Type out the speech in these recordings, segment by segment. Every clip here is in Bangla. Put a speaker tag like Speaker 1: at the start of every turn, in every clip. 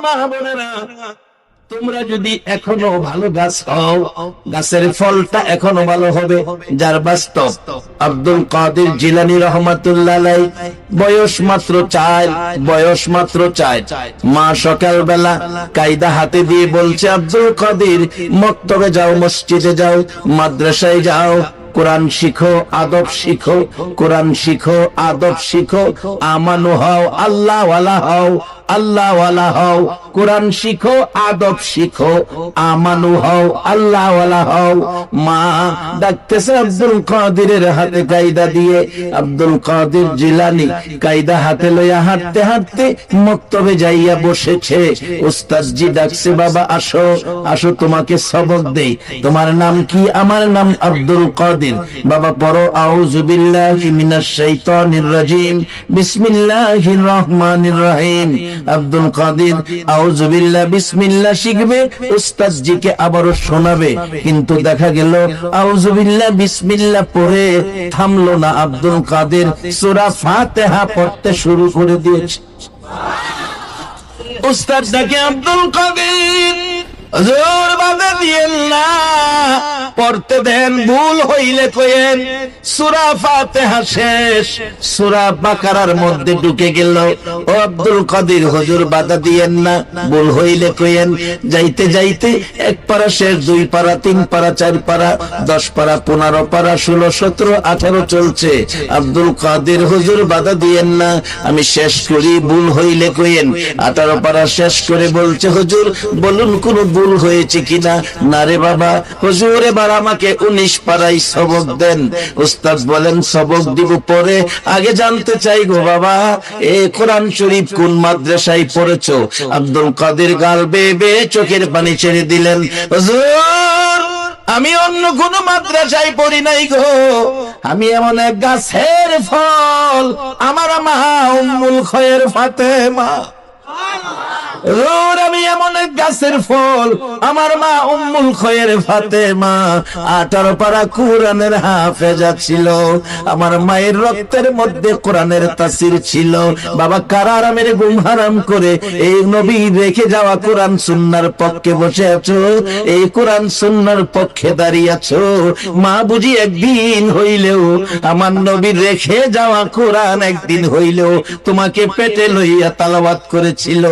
Speaker 1: মা বোনেরা, তোমরা যদি এখনো ভালো গাছ হও, গাছের ফলটা এখনো ভালো হবে। যার বাস্তব আব্দুল কাদের জিলানী রহমাতুল্লাহ আলাইহি, বয়স মাত্র 4। মা সকালবেলা কায়দা হাতে দিয়ে বলছে, আব্দুল কাদের মক্তবে যাও, মসজিদে যাও, মাদ্রাসায় যাও, কোরআন শিখো, আদব শিখো, কোরআন শিখো, আদব শিখো, আমানু হও, আল্লাহ ওয়ালা হও, আল্লাহ ওয়ালা হও, কোরআন শিখো, আদব শিখো, আমানু হও, আল্লাহ ওয়ালা হও। মা ডাকতেছে আব্দুল কাদেরের হাতে কায়দা দিয়ে। আব্দুল কাদের জিলানী কায়দা হাতে লইয়া হাঁটতে হাঁটতে মক্তবে যাইয়া বসেছে। উস্তাদজি ডাকছে, বাবা আসো, আসো তোমাকে সবক দেই। তোমার নাম কি? আমার নাম আব্দুল কাদের। বাবা পড়ো, আউযু বিল্লাহি মিনাশ শাইতানির রাজিম, বিসমিল্লাহির রহমানির রহিম। আব্দুল কাদের আউযু বিল্লাহ বিসমিল্লাহ শিখবে, উস্তাদজিকে আবারও শোনাবে। কিন্তু দেখা গেল আউযু বিল্লাহ বিসমিল্লাহ পড়ে থামলো না। আব্দুল কাদের সূরা ফাতিহা পড়তে শুরু করে দিয়েছে। উস্তাদ ডাকে, আব্দুল কাদের হুজুর বাধা দিয়েন না, পড়তে দেন, ভুল হইলে কইেন। সূরা ফাতিহা শেষ, সূরা বাকারার মধ্যে ঢুকে গেল। ও আব্দুল কাদের হুজুর বাধা দিয়েন না, ভুল হইলে কইেন। যাইতে যাইতে 1 পারা শেষ, 2 পারা, 3 পারা, 4 পারা, 10 পারা, 15 পারা, 16, 17, 18 চলছে। আব্দুল কাদের হুজুর বাধা দিয়েন না, আমি শেষ করি, ভুল হইলে কইেন। 18 পারা শেষ করে বলছে, হুজুর বলুন কোন ভুল হয়েছে কিনা। না রে বাবা, হুজুর এবার আমাকে 19 পারাই সবক দেন। উস্তাদ বলেন, সবক দিব পরে, আগে জানতে চাই গো বাবা, এ কোরআন শরীফ কোন মাদ্রাসায় পড়েছো? আব্দুল কাদের গাল বেয়ে বেয়ে চোখের পানি ছেড়ে দিলেন, হুজুর আমি অন্য কোন মাদ্রাসায় পড়ি নাই গো, আমি এমন এক গাছের ফল, আমার মা উম্মুল খয়ের ফাতেমা। আমি এমন এক গাছের ফল, আমার মা উম্মুল খয়ের ফাতেমা 18 পারা কোরআনের হাফেজা ছিল। আমার মায়ের রক্তের মধ্যে কোরআনের তাসির ছিল। বাবা কার আরামের ঘুম হারাম করে এই নবী রেখে যাওয়া কোরআন সুন্নাহর পক্ষে বসে আছো, এই কোরআন সুন্নাহর পক্ষে দাঁড়িয়ে আছো। মা বুঝি একদিন হইলেও আমার নবী রেখে যাওয়া কোরআন একদিন হইলেও তোমাকে পেটে লইয়া তালাওয়াত করেছিল।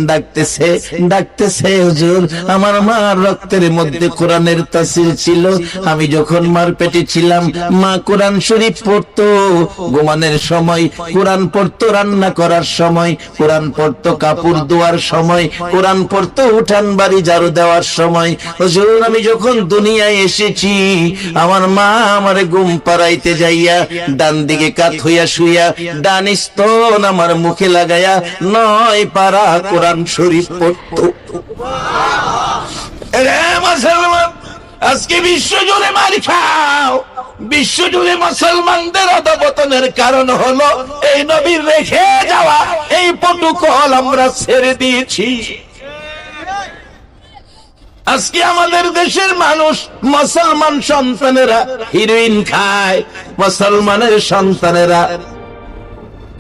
Speaker 1: ডাকতেছে ডাকতেছে, হুজুর আমার মার রক্তের মধ্যে কোরআনের তাসির ছিল। আমি যখন মার পেটে ছিলাম, মা কোরআন শরীফ পড়তো, ঘুমানোর সময় কোরআন পড়তো, রান্না করার সময় কোরআন পড়তো, কাপড় ধোয়ার সময় কোরআন পড়তো, উঠান বাড়ি ঝাড়ু দেওয়ার সময়। হুজুর আমি যখন দুনিয়ায় এসেছি, আমার মা আমারে ঘুম পাড়াইতে যাইয়া ডান দিকে কাত হইয়া শুইয়া ডান স্তন আমার মুখে লাগাইয়া 9 পারা কোরআন শরীফ পড়তো। মুসলমান আজকে বিশ্ব জুড়ে মার খাও, বিশ্ব জুড়ে মুসলমানদের অধঃপতনের কারণ হলো এই নবীর রেখে যাওয়া এই প্রটোকল আমরা ছেড়ে দিয়েছি। আজকে আমাদের দেশের মানুষ, মুসলমান সন্তানেরা হিরোইন খায়, মুসলমানের সন্তানেরা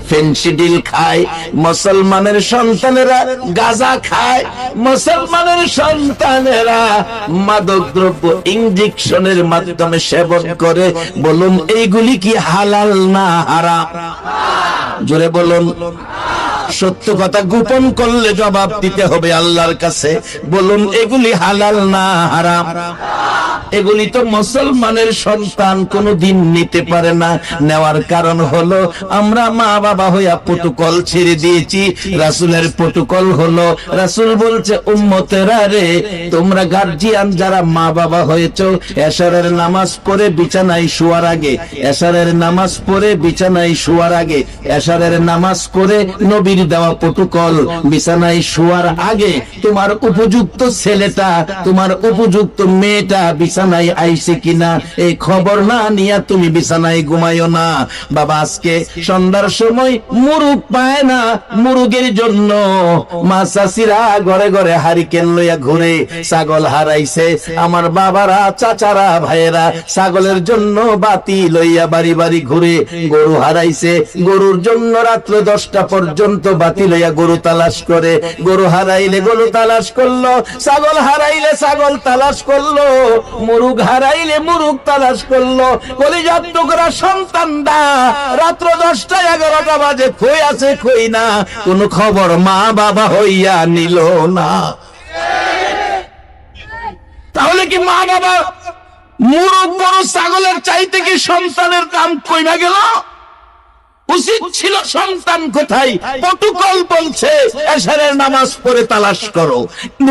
Speaker 1: ফেন্সিডিল খায়, মুসলমানের সন্তানেরা গাঁজা খায়, মুসলমানের সন্তানেরা মাদক দ্রব্য ইনজেকশনের মাধ্যমে সেবন করে। বলুন এইগুলি কি হালাল না হারাম? জোরে বলুন। সত্য কথা গোপন করলে জবাব দিতে হবে আল্লাহর কাছে। বলুন এগুলি হালাল না হারাম? এগুলি তো মুসলমানের সন্তান কোনদিন নিতে পারে না। নেওয়ার কারণ হলো আমরা মা বাবা হইয়া প্রটোকল ছেড়ে দিয়েছি। রাসূলের প্রটোকল হলো, রাসূল বলছে উম্মতেরা রে, তোমরা গার্জিয়ান যারা মা বাবা হয়েছো, এশারের নামাজ পড়ে বিছানায় শোয়ার আগে, এশারের নামাজ পড়ে বিছানায় শোয়ার আগে, এশারের নামাজ করে নবীর দেওয়া প্রটোকল, বিছানায় শোয়ার আগে তোমার উপযুক্ত ছেলেটা, তোমার উপযুক্ত মেয়েটা বিছানায় আইছে কিনা এই খবর না নিয়ে তুমি বিছানায় ঘুমাইও না। বাবা আজকে সন্ধ্যার সময় মুরুগ পায় না, মুরুগের জন্য মা চাচিরা ঘরে ঘরে হারিকেন লইয়া ঘুরে। ছাগল হারাইছে, আমার বাবারা চাচারা ভাইয়েরা ছাগলের জন্য বাতি লইয়া বাড়ি বাড়ি ঘুরে। গরু হারাইছে, গরুর জন্য রাত্রে 10টা পর্যন্ত তো বাতিল হইয়া গরু তালাশ করে, গরু হারাইলে গরু তালাশ করলো, ছাগল হারাইলে ছাগল তালাশ করলো, মুরুগ হারাইলে মুরুগ তালাশ করলো। কলিজার টুকরা সন্তানটা রাত্র 10টা 11টা বাজে কই আছে কই না, কোন খবর মা বাবা হইয়া নিল না। তাহলে কি মা বাবা মুরুগ বড় ছাগলের চাইতে কি সন্তানের দাম কইমা গেল? উচিত ছিল সন্তান কোথায়, প্রটোকল বলছে এশারের নামাজ পড়ে তালাশ করো।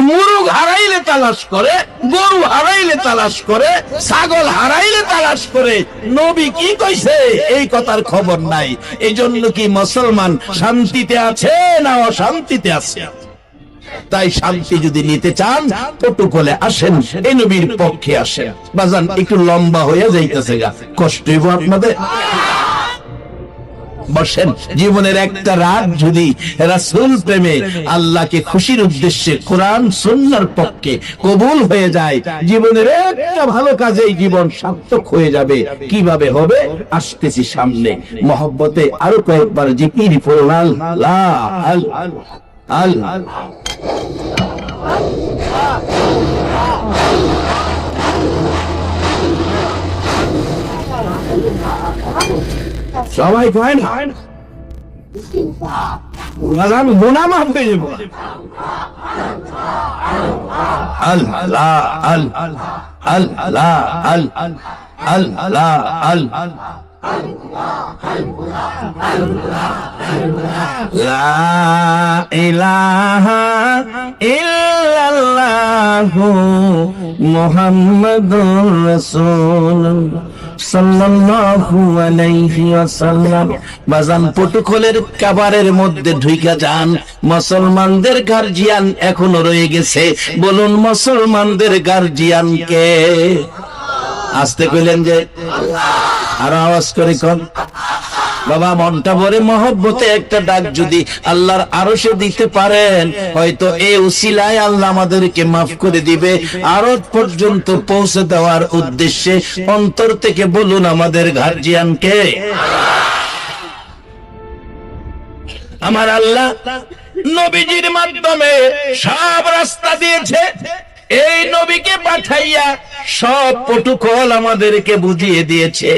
Speaker 1: মুরুগ হারাইলে তালাশ করে, গরু হারাইলে তালাশ করে, ছাগল হারাইলে তালাশ করে। নবী কি কইছে এই কথার খবর নাই। এই জন্য কি মুসলমান শান্তিতে আছে না অশান্তিতে আছে? তাই শান্তি যদি নিতে চান প্রটোকলে আসেন, এই নবীর পক্ষে আসেন। বাজান একটু লম্বা হয়ে যাইতেছে গা, কষ্ট হইব আপনাদের। বসেন, জীবনের একটা রাত যদি রাসূল প্রেমে আল্লাহকে খুশির উদ্দেশ্যে কোরআন সুন্নাহর পক্ষে কবুল হয়ে যায়, জীবনের একটা ভালো কাজেই জীবন সার্থক হয়ে যাবে। কিভাবে হবে আসতেছি সামনে। মহব্বতে আরো কয়েকবার জিকির পড়লাম, লা আল আল সবাই কয় না, গুনাহ মাফ হয়ে যাবে। আল্লাহ আল আল্লাহ আল আল্লাহ আল লা ইলাহা ইল্লাল্লাহু মুহাম্মাদুর রাসূলুল্লাহ সাল্লাল্লাহু আলাইহি ওয়াসাল্লাম। বাজান প্রটোকলের কাবারের মধ্যে ঢুইকা যান। মুসলমানদের গার্জিয়ান এখনো রয়ে গেছে। বলুন মুসলমানদের গার্জিয়ান কে? আসতে কইলেন যে আর আওয়াজ করে কোন বাবা, মনটা ভরে মহব্বতে একটা ডাক যদি আল্লাহর আরশে দিতে পারেন, হয়তো এই উসিলায় আল্লাহ আমাদেরকে মাফ করে দিবে। আরশ পর্যন্ত পৌঁছে দেওয়ার উদ্দেশ্যে অন্তর থেকে বলুন আমাদের গার্জিয়ান কে? আমার আল্লাহ নবীজির মাধ্যমে সব রাস্তা দিয়েছে। এই নবীকে পাঠাইয়া সব প্রটোকল আমাদেরকে বুঝিয়ে দিয়েছে।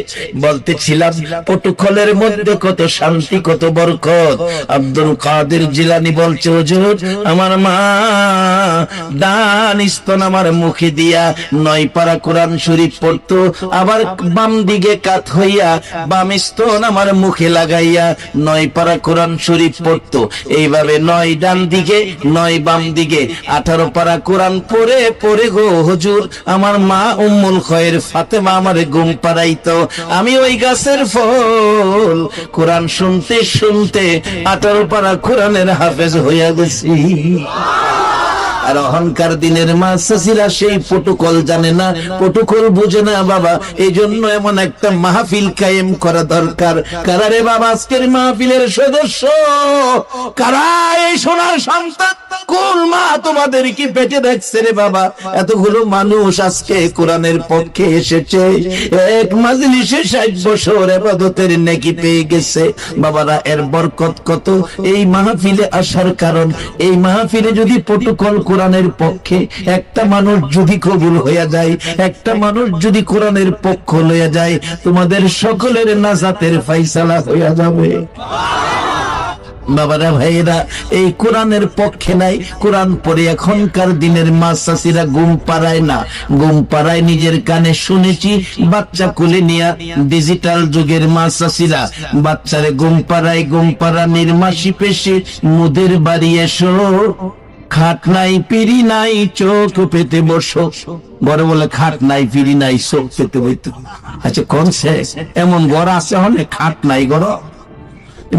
Speaker 1: বলতেছিলাম প্রটোকলের মধ্যে কত শান্তি, কত বরকত। আব্দুল কাদের জিলানী বলছে, হুজুর আমার মা ডান স্তন আমার মুখে দিয়া 9 পারা কোরআন শরীফ পড়তো, আবার বাম দিকে কাত হইয়া বাম স্তন আমার মুখে লাগাইয়া 9 পারা কোরআন শরীফ পড়তো। এইভাবে 9 ডান দিকে 9 বাম দিকে 18 পারা কোরআন পড়ে পড়ে গো হুজুর আমার মা উম্মুল খয়ের ফাতেমা আমারে ঘুম পাড়াইতো। আমি ওই গাছের ফল কোরআন শুনতে শুনতে 18 পারা কোরআনের হাফেজ হইয়া গেছি। আর অহংকার দিনের মা চাচিরা সেই প্রটোকল জানে না, প্রটোকল বুঝে না বাবা। এই জন্য এমন একটা মাহফিল কায়েম করা দরকার। কারা রে বাবা আজকের মাহফিলের সদস্য? কারা এই সোনার সন্তান? কোন মা তোমাদের কি পেটে দেখছে রে বাবা? এতগুলো মানুষ আজকে কোরআনের পক্ষে এসেছে, এক মাজলিসে 60 বছর ইবাদতের নেকি পেয়ে গেছে। বাবারা এর বরকত কত। এই মাহফিলে আসার কারণ, এই মাহফিলে যদি প্রটোকল কোরআনের পক্ষে একটা মানুষ যদি কবুল হইয়া যায়, একটা মানুষ যদি কোরআনের পক্ষ লইয়া যায়, তোমাদের সকলের নাজাতের ফায়সালা হইয়া যাবে। বাবারা ভাইরা এই কোরআনের পক্ষে নাই, কোরআন পড়ে এখনকার দিনের মা চাচিরা ঘুম পাড়ায় না। ঘুম পাড়ায় নিজের কানে শুনেছি, বাচ্চা কোলে নিয়া ডিজিটাল যুগের মা চাচিরা বাচ্চারে ঘুম পাড়ায়। ঘুম পাড়া নির্মাসি পেশে মুদের বাড়ি এসো, খাট নাই পিড়ি নাই চোখ পেতে বসো। বড় বলে খাট নাই পিড়ি নাই চোখ পেতে বইতো। আচ্ছা কোন সে এমন ঘর আছে হলে খাট নাই ঘর?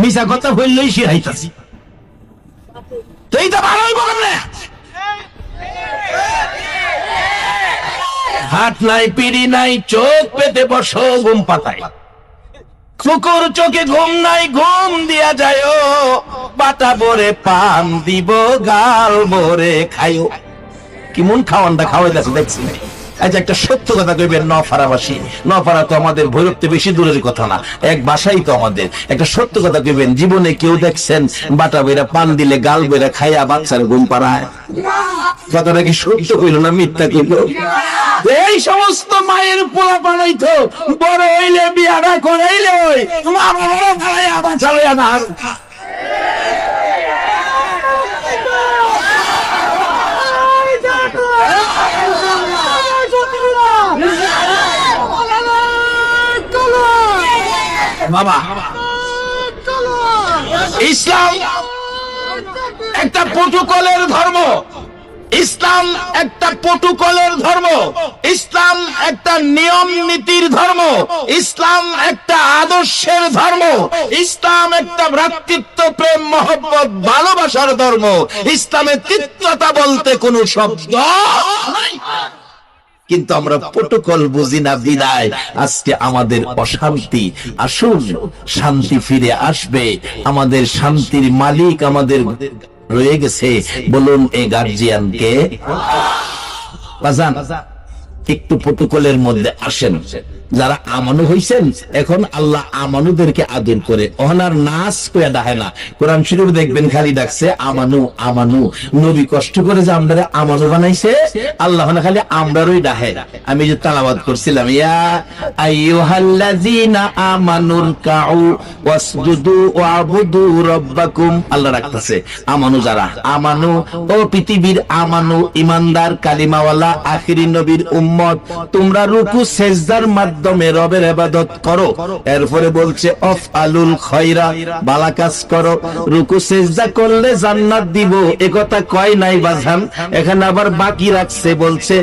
Speaker 1: মিশা কথা বললেই সে হাইতাছি। তো এইটা ভালোই বলেন না, হাত নাই পিড়ি নাই চোখ পেতে বসো ঘুম পাতায়। কুকুর চোখে ঘুম নাই ঘুম দিয়া যায়, বাটা ভরে পান দিব গাল ভরে খায়ো। কি মন খাওয়ানটা খাওয়াই দেখছি দেখছি আচ্ছা একটা সত্য কথা কইবেন, নফারাবাসী, নফারা তো আমাদের ভৈরবতে বেশি দূরের কথা না, এক বাসাই তো আমাদের। একটা সত্য কথা কইবেন, জীবনে কেউ দেখছেন বাটা বেরা পান দিলে গাল বেরা খাইয়া বাচ্চার ঘুম পাড়ায়? কথাটা কি সত্য কইল না মিথ্যা কইল? এই সমস্ত মায়ের পোলা বানাইতো বড় হইলে বিয়াটা করাইলে ওই তোমার চলে না। বাবা ইসলাম একটা প্রটোকলের ধর্ম, ইসলাম একটা প্রটোকলের ধর্ম, ইসলাম একটা নিয়ম নীতির ধর্ম, ইসলাম একটা আদর্শের ধর্ম, ইসলাম একটা ভ্রাতৃত্ব প্রেম মহব্বত ভালোবাসার ধর্ম। ইসলামে তিক্ততা বলতে কোনো শব্দ নাই, কিন্তু আমরা প্রটোকল বুঝি না বিদায় আজকে আমাদের অশান্তি। আসুন শান্তি ফিরে আসবে, আমাদের শান্তির মালিক আমাদের রয়ে গেছে। বলুন এই গার্জিয়ানকে। বাজান একটু প্রটোকলের মধ্যে আসেন। যারা আমানু হইছেন এখন আল্লাহ আমানুদেরকে আদর করে, ওনার নাচ কইয়া ডাকে না। কোরআন শরীফ দেখবেন খালি ডাকছে আমানু আমানু। নবী কষ্ট করে যে আমরা আমানু বানাইছে, আল্লাহ খালি আমরারই ডাকে। আমি যে তালাওয়াত করছিলাম, ইয়া আইয়ুহাল্লাযীনা আমানুর কাউ ওয়াসজুদু ওয়াবুদু রাব্বাকুম, আল্লাহ রাখতেছে আমানু যারা। আমানু ও পৃথিবীর আমানু ইমানদার কালিমাওয়ালা আখিরি নবীর উম্মত, তোমরা রুকু সেজদার মাধ্যমে রবের ইবাদত করো। এরপরে বলছে অফ আলুল খয়রা, ভালো কাজ করো। রুকু সেজদা করলে জান্নাত দিব, এ কথা কয় নাই বাজান, এখানে আবার বাকি রাখছে, বলছে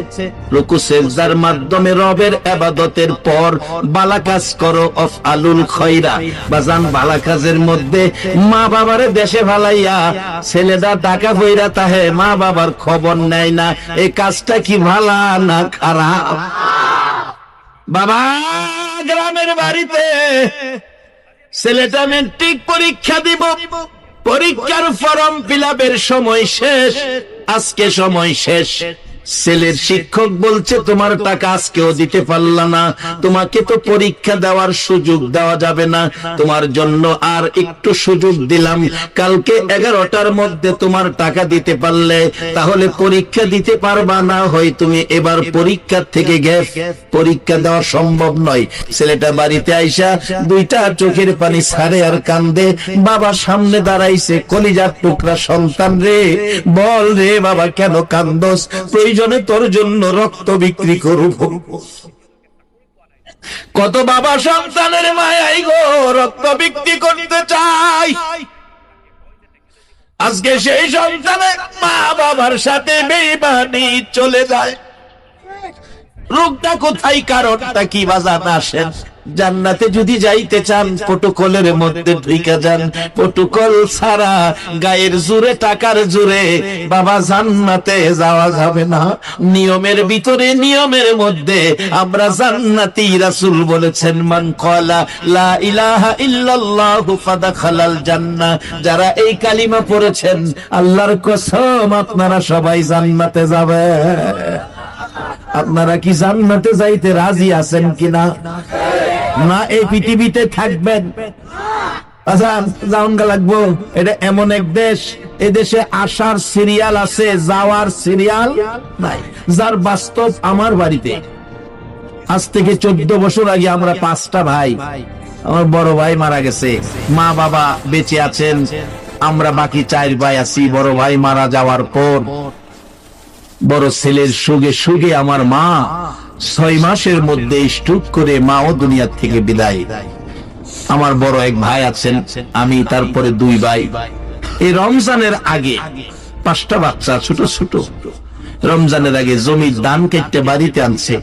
Speaker 1: রুকু সেজদার মাধ্যমে রবের ইবাদতের পর ভালো কাজ করো, অফ আলুল খয়রা। বাজান ভালো কাজের মধ্যে মা বাবারে দেশে ভালাইয়া ছেলেটা টাকা বইরা তাহে মা বাবার খবর নেয় না, এই কাজটা কি ভালো না খারাপ? বাবা গ্রামের বাড়িতে ছেলেটা মেট্রিক পরীক্ষা দিব, পরীক্ষার ফর্ম ফিলাপের সময় শেষ, আজকে সময় শেষ। ছেলের শিক্ষক বলছে তোমার টাকা আজকেও দিতে পারলা না, তোমাকে তো পরীক্ষা দেওয়ার সুযোগ দেওয়া যাবে না, তোমার জন্য আর একটু সুযোগ দিলাম, কালকে 11টার মধ্যে তোমার টাকা দিতে পারলে তাহলে পরীক্ষা দিতে পারবা, না হয় তুমি এবার পরীক্ষার থেকে গ্যাপ, পরীক্ষা দেওয়া সম্ভব নয়। ছেলেটা বাড়িতে আইসা দুইটা চোখের পানি ছাড়ে আর কান্দে। বাবা সামনে দাঁড়াইছে, কলিজার টুকরা সন্তান রে, বল রে বাবা কেন কান্দোস? প্রয়োজনে তোর জন্য রক্ত বিক্রি করব। কত বাবা সন্তানের মায়াই গো রক্ত বিক্রি করতে চাই। আজকে সেই সন্তানের মা বাবার সাথে বেঈমানি চলে যায়। রোগটা কোথায়, কারণটা কি বাজান? আসেন জান্নাতে যদি যাইতে চান প্রটোকলের মধ্যে ঢুইকা যান। প্রটোকল ছাড়া গায়ের জোরে টাকার জোরে বাবা জান্নাতে যাওয়া যাবে না। নিয়মের ভিতরে নিয়মের মধ্যে আমরা জান্নাতি। রাসূল বলেছেন মান ক্বালা লা ইলাহা ইল্লাল্লাহু ফাদাখালাল জান্নাহ, যারা এই কালিমা পড়েছেন আল্লাহর কসম আপনারা সবাই জান্নাতে যাবেন। আপনারা কি জান্নাতে যাইতে রাজি আছেন কিনা? না এই পৃথিবীতে থাকবেন? আচ্ছা যাওন গা লাগবো। এটা এমন এক দেশ, এ দেশে আসার সিরিয়াল আছে, যাওয়ার সিরিয়াল নাই। যার বাস্তব আমার বাড়িতে আজ থেকে 14 বছর আগে আমরা 5টা ভাই, আমার বড় ভাই মারা গেছে, মা বাবা বেঁচে আছেন, আমরা বাকি 4 ভাই আছি। বড় ভাই মারা যাওয়ার পর বড় ছেলের সুগে সুগে আমার মা 6 মাসের মধ্যে স্ট্রোক করে মাও দুনিয়া থেকে বিদায়। আমার বড় এক ভাই আছেন, আমি, তারপরে 2 ভাই। এই রমজানের আগে 5টা বাচ্চা ছোট ছোট। রমজানের আগে জমির দান কেটে বাড়িতে আনছে,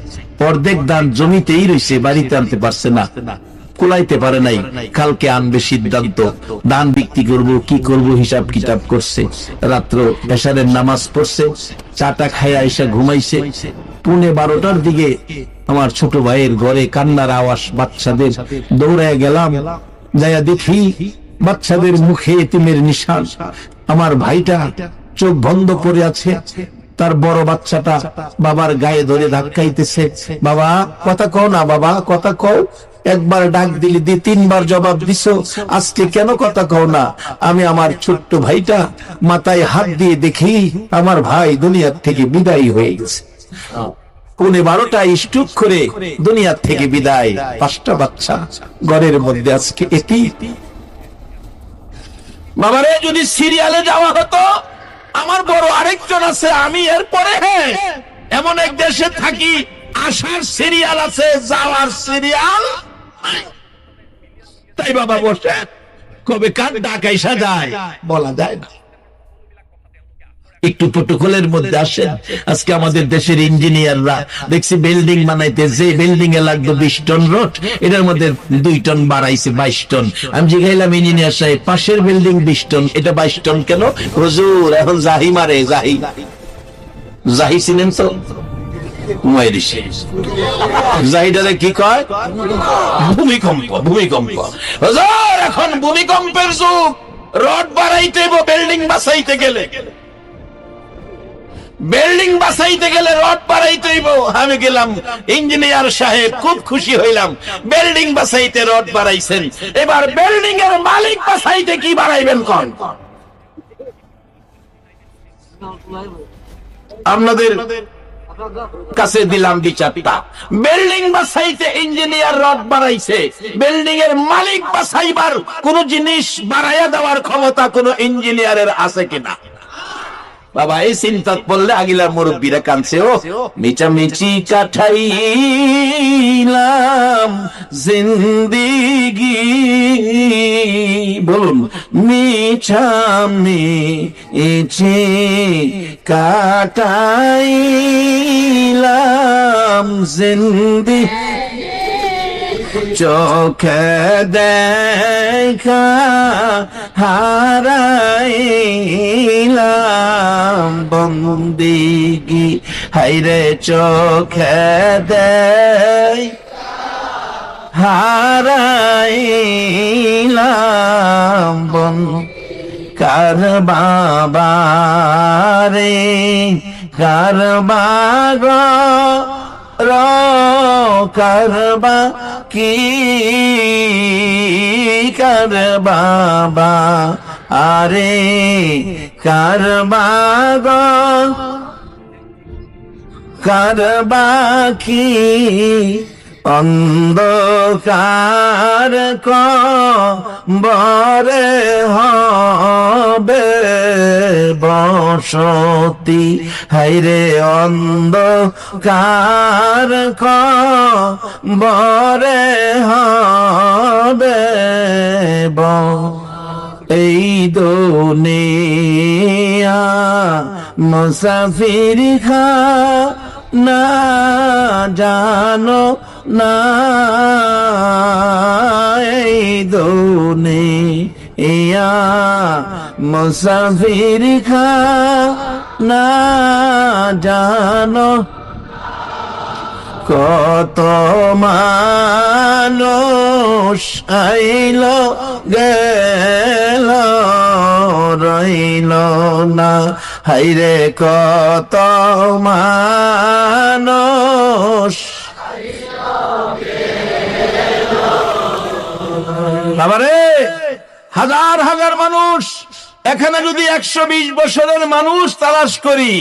Speaker 1: অর্ধেক দান জমিতেই রয়েছে, বাড়িতে আনতে পারছে না, কুলাইতে পারে নাই। কালকে আনবে সিদ্ধান্ত, দান বিক্রি করব, কি করব হিসাব কিতাব করছে। রাত্র এশারের নামাজ পড়ছে, চাটা খাইয়া এসে ঘুমাইছে। 11:30টার দিকে আমার ছোট ভাইয়ের ঘরে কান্নার আওয়াজ, বাচ্চাদের। দৌড়ায় গেলাম, যাইয়া দেখি বাচ্চাদের মুখে এতিমের নিশান। আমার ভাইটা চোখ বন্ধ করে আছে, তার বড় বাচ্চাটা বাবার গায়ে ধরে ধাক্কাইতেছে, বাবা কথা কও না, বাবা কথা কও। একবার ডাক দিলি, 2-3 জবাব দিছো, আজকে কেন কথা কও না? আমি আমার ছোট্ট ভাইটা মাথায় হাত দিয়ে দেখি আমার ভাই দুনিয়ার থেকে বিদায় হয়ে গেছে। 12:30 স্ট্রোক করে দুনিয়ার থেকে বিদায়। 5টা বাচ্চা ঘরের মধ্যে আজকে এটি। বাবারে, যদি সিরিয়ালে যাওয়া হতো, আমার বড় আরেকজন আছে, আমি এরপরে এমন এক দেশে থাকি, আসার সিরিয়াল আছে, যাওয়ার সিরিয়াল। তাই বাবা বসে কবে কার ডাক আইসা যায় বলা যায় না। একটু প্রোটোকলের মধ্যে আসেন। আজকে আমাদের দেশের ইঞ্জিনিয়াররা দেখছি বিল্ডিং বানাইতে, যে বিল্ডিং এ লাগতো 20 টন রড, এটার মধ্যে 2 টন বাড়াইছে 22 টন। আমি জিজ্ঞাইলাম ইঞ্জিনিয়ার সাহেব, পাশের বিল্ডিং 20 টন, এটা 22 টন কেন? হুজুর এখন জাহি মারে, জাহি। জাহি চিনেন তো? জাহিদারে কি কয়? ভূমিকম্প। ভূমিকম্প। হুজুর এখন ভূমিকম্পের যুগ, রড বাড়াইতে বিল্ডিং বাঁচাইতে গেলে, বিল্ডিং বাঁচাইতে গেলে রড বাড়াইতে হইব। আমি গেলাম, ইঞ্জিনিয়ার সাহেব খুব খুশি হইলাম, বিল্ডিং বাঁচাইতে রড বাড়াইছেন, এবার বিল্ডিং এর মালিক বাঁচাইতে কি বাড়াইবেন কোন? আপনাদের কাছে দিলাম বিচারটা। বিল্ডিং বাঁচাইতে ইঞ্জিনিয়ার রড বাড়াইছে, বিল্ডিং এর মালিক বাঁচাইবার কোন জিনিস বাড়াইয়া দেওয়ার ক্ষমতা কোন ইঞ্জিনিয়ারের আছে কিনা? বাবা এই চিন্তা পড়লে আগিলার মুরব্বীরা কাঁদছে, ও মিচামিচি কাটাইলাম জিন্দিগি, বলুন মিচামিচি কাটাইলাম জিন্দিগি, চোখে দেখা হারাইলাম বন্দিগি, হাইরে চোখে হারাইলাম কার বাবা রে, কার বাবা কারবা কি, কার বাবা আরে কারবা কারবা কি, অন্ধকার কবরে হবে বসতি, হাইরে অন্ধকার কবরে হবে এই দুনিয়া মুসাফির না জানো না, এই দুনিয়া মুসাফির না জানো, কত মানুষ আইল গেল রইল না, হাইরে কত মানুষ। বাবারে, হাজার হাজার মানুষ এখানে যদি 120 বছরের মানুষ তালাশ করি,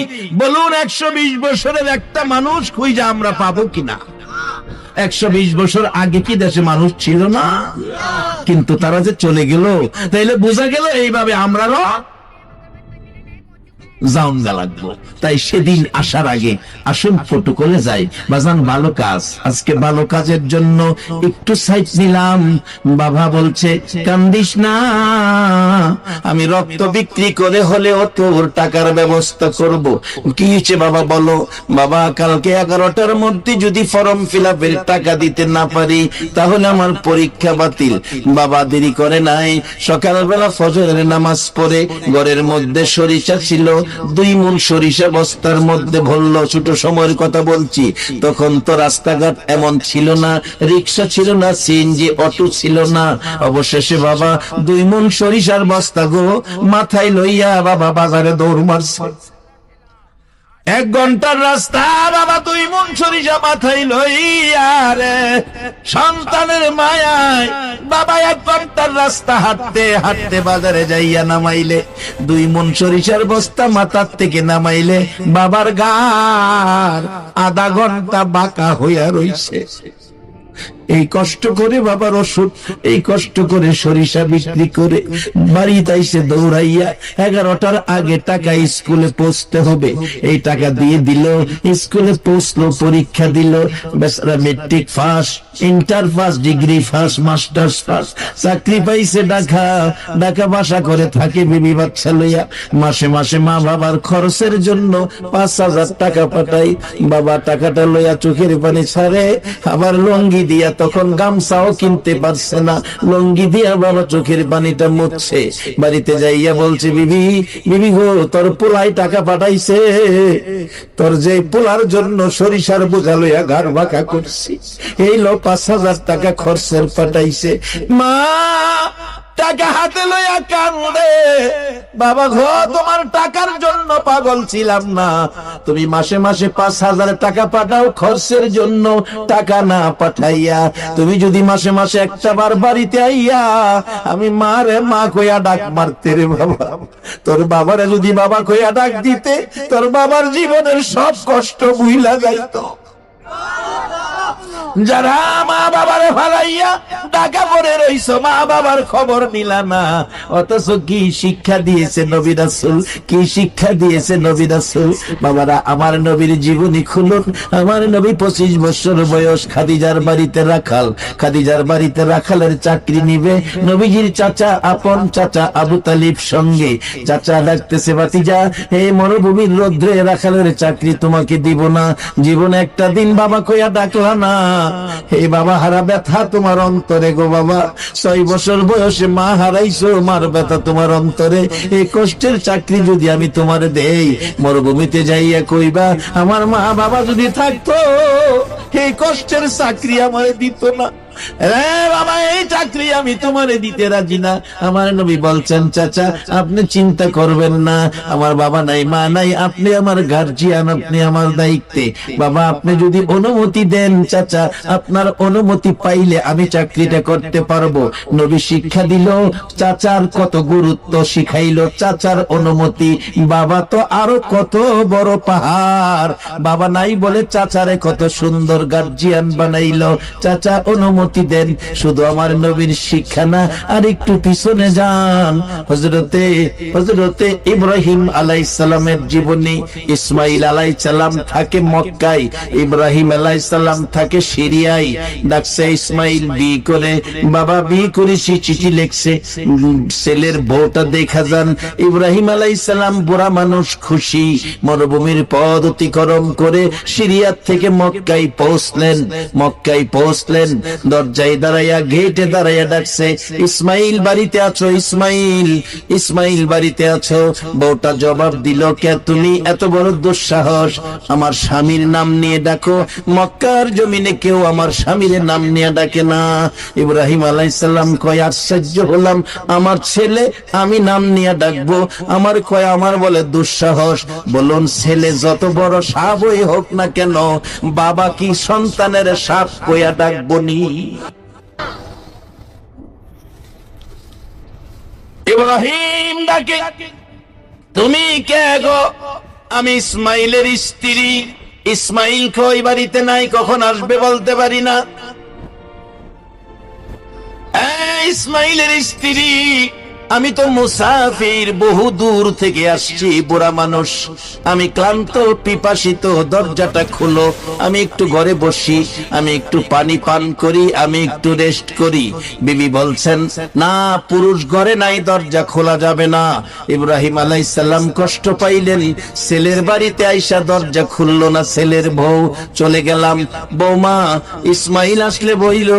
Speaker 1: বলুন 120 বছরের একটা মানুষ খুঁজে আমরা পাবো কিনা? 120 বছর আগে কি দেশে মানুষ ছিল না? কিন্তু তারা যে চলে গেল, তাইলে বোঝা গেল এইভাবে আমরাও জাউঙ্গা লাগবো। তাই সেদিন আসার আগে আসুন প্রটোকলে যাই। বাজান ভালো কাজ, আজকে ভালো কাজের জন্য একটু সাইড নিলাম। বাবা বলছে কান্দিস না, আমি রক্ত বিক্রি করে হলেও তোর টাকার ব্যবস্থা করব। কি হয়েছে বাবা বলো? বাবা কালকে 11টার মধ্যে যদি ফর্ম ফিল আপের টাকা দিতে না পারি তাহলে আমার পরীক্ষা বাতিল। বাবা দেরি করে নাই, সকালবেলা ফজরের নামাজ পড়ে ঘরের মধ্যে সরিষা ছিল, 2 মণ সরিষা বস্তার মধ্যে ভরলো। ছোট সময়ের কথা বলছি, তখন তো রাস্তাঘাট এমন ছিল না, রিক্সা ছিল না, সিএনজি অটো ছিল না। অবশেষে বাবা 2 মণ সরিষার বস্তা গো মাথায় লইয়া বাবা বাজারে দৌড় মারছে। 1 ঘন্টার রাস্তা বাবা 2 মণ সরিষা মাথায় লইয়া রে সন্তানের মায়ায় বাবা 1 ঘন্টার রাস্তা হাঁটতে হাঁটতে বাজারে যাইয়া নামাইলে 2 মণ সরিষার বস্তা মাথার থেকে নামাইলে বাবার গার আধা ঘন্টা বাঁকা হইয়া রইছে। এই কষ্ট করে বাবার ওষুধ, এই কষ্ট করে সরিষা বিক্রি করে বাড়িতে আইসে দৌড়াইয়া 11টার আগে টাকা স্কুলে পৌঁছতে হবে, এই টাকা দিয়ে দিল, স্কুলে পৌঁছলো, পরীক্ষা দিল, বেচারা metric first, inter first, degree first, masters first, চাকরি পাইছে ঢাকা। ঢাকা বাসা করে থাকে বিবি বাচ্চা লইয়া। মাসে মাসে মা বাবার খরচের জন্য 5,000 টাকা পাঠাই। বাবা টাকাটা লইয়া চোখের পানি ছাড়ে, আবার লঙ্গি দিয়া, তখন গামছাও কিনতে পারছে না, লঙ্গি দিয়া বাবা চোখের পানিটা মুছছে। বাড়িতে যাইয়া বলছে, বিবি বিবি গো, তোর পোলাই টাকা পাঠাইছে, তোর যে পোলার জন্য সরিষার বোঝা লইয়া ঘাড় বাঁকা করছি, এই লো 5,000 টাকা খরচের পাঠাইছে। মা টাকা হাতে লইয়া কান্দে, বাবা গো, তোমার টাকার জন্য পাগল ছিলাম না, তুমি মাসে মাসে 5,000 টাকা পাঠাও খরচের জন্য, টাকা না পাঠাইয়া তুমি যদি মাসে মাসে একটা বার বাড়িতে আইয়া আমি মারে মা কইয়া ডাক মারতে রে বাবা, তোর বাবারে যদি বাবা কইয়া ডাক দিতে, তোর বাবার জীবনের সব কষ্ট ভুইলা যাইতো। যারা মা বাবারে ফালাইয়া ঢাকা পড়ে রইছো, মা বাবার খবর নিলা না, অথচ কি শিক্ষা দিয়েছে নবী রাসূল, কি শিক্ষা দিয়েছে নবী রাসূল। বাবারা, আমার নবীর জীবনী খুলুন। আমার নবী 25 বছর বয়স, খাদিজার বাড়িতে রাখাল, খাদিজার বাড়িতে রাখালের চাকরি নিবে। নবীজির চাচা, আপন চাচা আবু তালিব সঙ্গে। চাচা ডাকতেছে, ভাতিজা, এই মরুভূমির রৌদ্রে রাখালের চাকরি তোমাকে দিব না, জীবনে একটা দিন বাবা কইয়া ডাকলা না। হে বাবা, হারা ব্যথা তোমার অন্তরে গো বাবা, 6 বছর বয়সে মা হারাইছো, মার ব্যথা তোমার অন্তরে। এই কষ্টের চাকরি যদি আমি তোমার দেই, মরুভূমিতে যাইয়া কইবা আমার মা বাবা যদি থাকতো, এই কষ্টের চাকরি আমারে দিত না। বাবা, এই চাকরি আমি তোমারে দিতে রাজি না। আমার নবী বলছেন, চাচা আপনি চিন্তা করবেন না, আমার বাবা নাই মা নাই, আপনি আমার গার্জিয়ান, আপনি আমার দায়িত্বে। বাবা, আপনি যদি অনুমতি দেন চাচা, আপনার অনুমতি পাইলে আমি চাকরিটা করতে পারবো। নবী শিক্ষা দিল, চাচার কত গুরুত্ব শিখাইলো, চাচার অনুমতি। বাবা তো আরো কত বড় পাহাড়, বাবা নাই বলে চাচারে কত সুন্দর গার্জিয়ান বানাইলো। চাচা অনুমতি দেন, শুধু আমার নবীর শিক্ষা না, আর একটু পিছনে যান, হযরতে ইব্রাহিম আলাইহিস সালামের জীবনী। ইসমাইল আলাইহিস সালাম থাকে মক্কায়, ইব্রাহিম আলাইহিস সালাম থাকে সিরিয়ায়। ডাকছে ইসমাইল বিয়ে করে, বাবা বিয়ে করেছি, চিঠি লিখছে, ছেলের বউটা দেখা যান। ইব্রাহিম আলাইহিস সালাম বুড়া মানুষ, খুশি, মরুভূমির পথ অতিক্রম করে সিরিয়া থেকে মক্কায় পৌঁছলেন। মক্কায় পৌঁছলেন, দরজায় দাঁড়াইয়া, গেটে দাঁড়াইয়া ডাকছে, ইসমাইল বাড়িতে আছো? ইসমাইল, ইসমাইল বাড়িতে আছো? বউটা জবাব দিল, কে তুমি? এত বড় দুঃসাহস, আমার স্বামীর নাম নিয়ে ডাকো। মক্কার জমিনে কেউ আমার স্বামীর নাম নিয়ে ডাকে না। ইব্রাহিম আলাইহিস সালাম কয়, আশ্চর্য হলাম, আমার ছেলে আমি নাম নিয়ে ডাকবো, আমার কয় আমার বলে দুঃসাহস। বলুন, ছেলে যত বড় সাপই হোক না কেন, বাবা কি সন্তানের সাপ কইয়া ডাকবো নি? ইব্রাহিম ডাকে, তুমি কে গো? আমি ইসমাইলের স্ত্রী। ইসমাইল কই বাড়িতে নাই, কখন আসবে বলতে পারি না। ইসমাইলের স্ত্রী, আমি তো মুসাফির, বহু দূর থেকে আসছি, বুড়া মানুষ, আমি ক্লান্ত পিপাসিত, দরজাটা খুলো, আমি একটু ঘরে বসি, আমি একটু পানি পান করি, আমি একটু রেস্ট করি। বিবি বলছেন, না, পুরুষ ঘরে নাই, দরজা খোলা যাবে না। ইব্রাহিম আলাইহিস সালাম কষ্ট পাইলেন, ছেলের বাড়িতে আইসা দরজা খুললো না ছেলের বউ। চলে গেলাম, বৌমা ইসমাইল আসলে বইল,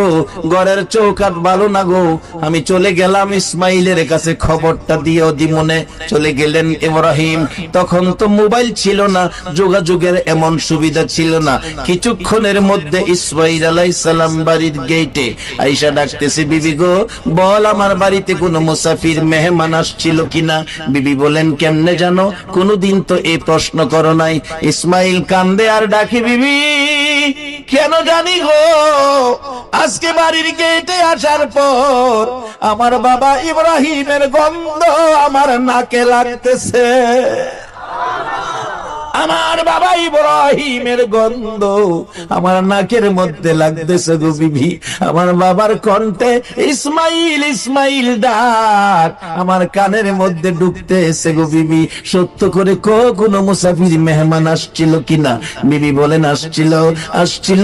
Speaker 1: ঘরের চৌকাট ভালো না গো। আমি চলে গেলাম ইসমাইলের কাছে, কাছে খবরটা দিয়েও দিমনে চলে গেলেন ইব্রাহিম। তখন তো মোবাইল ছিল না, যোগাযোগের এমন সুবিধা ছিল না। কিছুক্ষণের মধ্যে ইসমাঈল আলাইহিস সালাম বাড়ির গেটে আয়েশা ডাকতেছে, বিবি গো বল আমার বাড়িতে কোনো মুসাফির মেহমান আসছিল কিনা। বিবি বলেন, কেমনে জানো? কোনদিন তো এই প্রশ্ন করো নাই। ইসমাইল কান্দে আর ডাকে, বিবি কেন জানি গো, আজকে বাড়ির গেটে আসার পর আমার বাবা ইব্রাহিমের গন্ধ আমার নাকে লাগতেছে। আমার বাবা ইব্রাহিমের গন্ধ আমার নাকের মধ্যে লাগতেছে গো বিবি। আমার বাবার কণ্ঠে ইসমাইল ইসমাইল ডাক আমার কানের মধ্যে ঢুকতেছে গো বিবি। সত্য করে কোনো মুসাফির মেহমান আসছিল কিনা? বিবি বলেন, আসছিল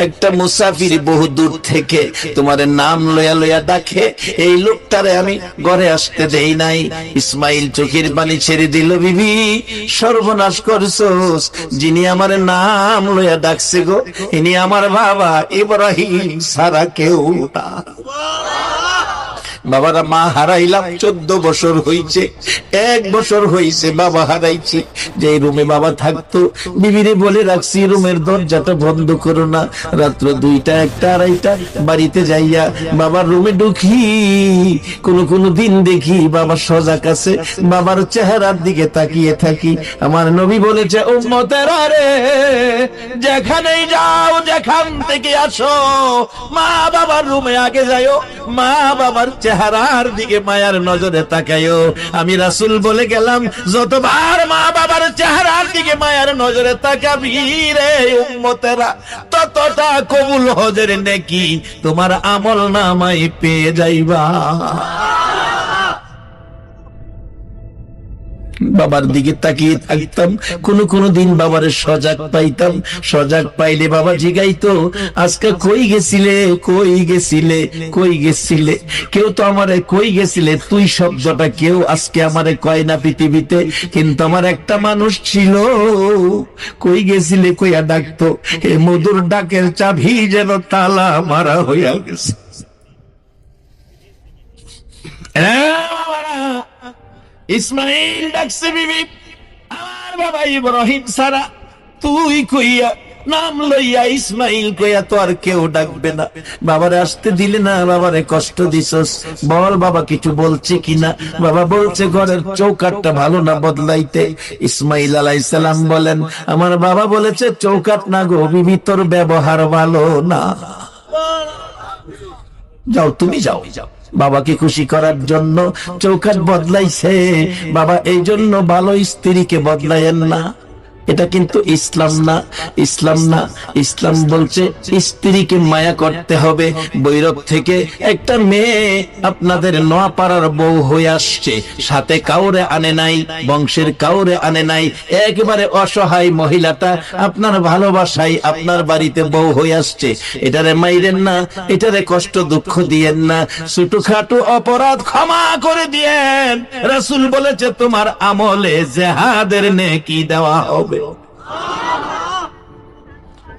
Speaker 1: একটা মুসাফির বহু দূর থেকে তোমার নাম লয়া লয়া ডাকে। এই লোকটারে আমি ঘরে আসতে দেই নাই। ইসমাইল চোখের পানি ছেড়ে দিল, বিবি সর্বনাশ করছোস, যিনি আমার নাম লইয়া ডাকছে গো ইনি আমার বাবা ইব্রাহিম ছাড়া কেউ না। বাবারা মা হারাইলাম 14 বছর হইছে, 1 বছর হইছে বাবা হারাইছি। যে রুমে বাবা থাকতো বিবিরে বলে রাখছি রুমের দরজাটা বন্ধ করো না। রাত্র 2টা 1টা 2:30 বাড়িতে যাইয়া বাবার রুমে ঢুকি, কোন দিন দেখি বাবা সজাগ আছে, বাবার চেহারার দিকে তাকিয়ে থাকি। আমার নবী বলেছে, উম্মতেরা রে যেখানেই যাও যেখান থেকে আসো মা বাবার রুমে আগে যাইও, মা বাবার চেহারার দিকে মায়ার নজরে তাকাইও। আমি রাসূল বলে গেলাম, যতবার মা বাবার চেহারার দিকে মায়ার নজরে তাকাবি রে উম্মতেরা, ততটা কবুল হজের নেকি তোমার আমল নামায় পেয়ে যাইবা। বাবার দিকে তাকিয়ে থাকতাম, কোন দিন বাবার সজাগ পাইতাম। সজাগ পাইলে বাবা জিগাইতো, আজকে কই গেছিলে, কই গেছিলে, কই গেছিলে। কেউ তো আমারে কই গেছিলে তুই শব্দটা কেউ আজকে আমারে কয় না পৃথিবীতে, কিন্তু আমার একটা মানুষ ছিল কই গেছিলে কইয়া ডাকতো। এ মধুর ডাকের চাবি যেন তালা মারা হইয়া গেছে। ইসমাইল ডাকছে, বিবি আমার বাবা ইব্রাহিম ছাড়া তুই কইয়া নাম লইয়া ইসমাইল কইয়া তো আর কেউ ডাকবে না। বাবারে আসতে দিলে না, বাবারে কষ্ট দিছস, বল বাবা কিছু বলছে কিনা। বাবা বলছে ঘরের চৌকাটটা ভালো না বদলাইতে। ইসমাইল আলাইহিস সালাম বলেন, আমার বাবা বলেছে চৌকাট না গো বিবি, তোর ব্যবহার ভালো না, যাও তুমি যাও। বাবাকে খুশি করার জন্য চৌকাট বদলাইছে বাবা, এই জন্য ভালো স্ত্রীকে বদলায়েন না। এটা কিন্তু ইসলাম না, ইসলাম না। ইসলাম বলছে স্ত্রীকে মায়া করতে হবে। বৈরব থেকে একটা মেয়ে আপনাদের নোয়াপাড়ার বউ হয়ে আসছে, সাথে কাউরে আনে নাই, বংশের কাউরে আনে নাই, একেবারে অসহায় মহিলাটা আপনার ভালোবাসায় আপনার বাড়িতে বউ হয়ে আসছে। এটারে মাইরেন না, এটারে কষ্ট দুঃখ দিয়েন না, ছোটখাটো অপরাধ ক্ষমা করে দিয়েন। রাসূল বলেছে তোমার আমলে জিহাদের নেকি দেওয়া হবে।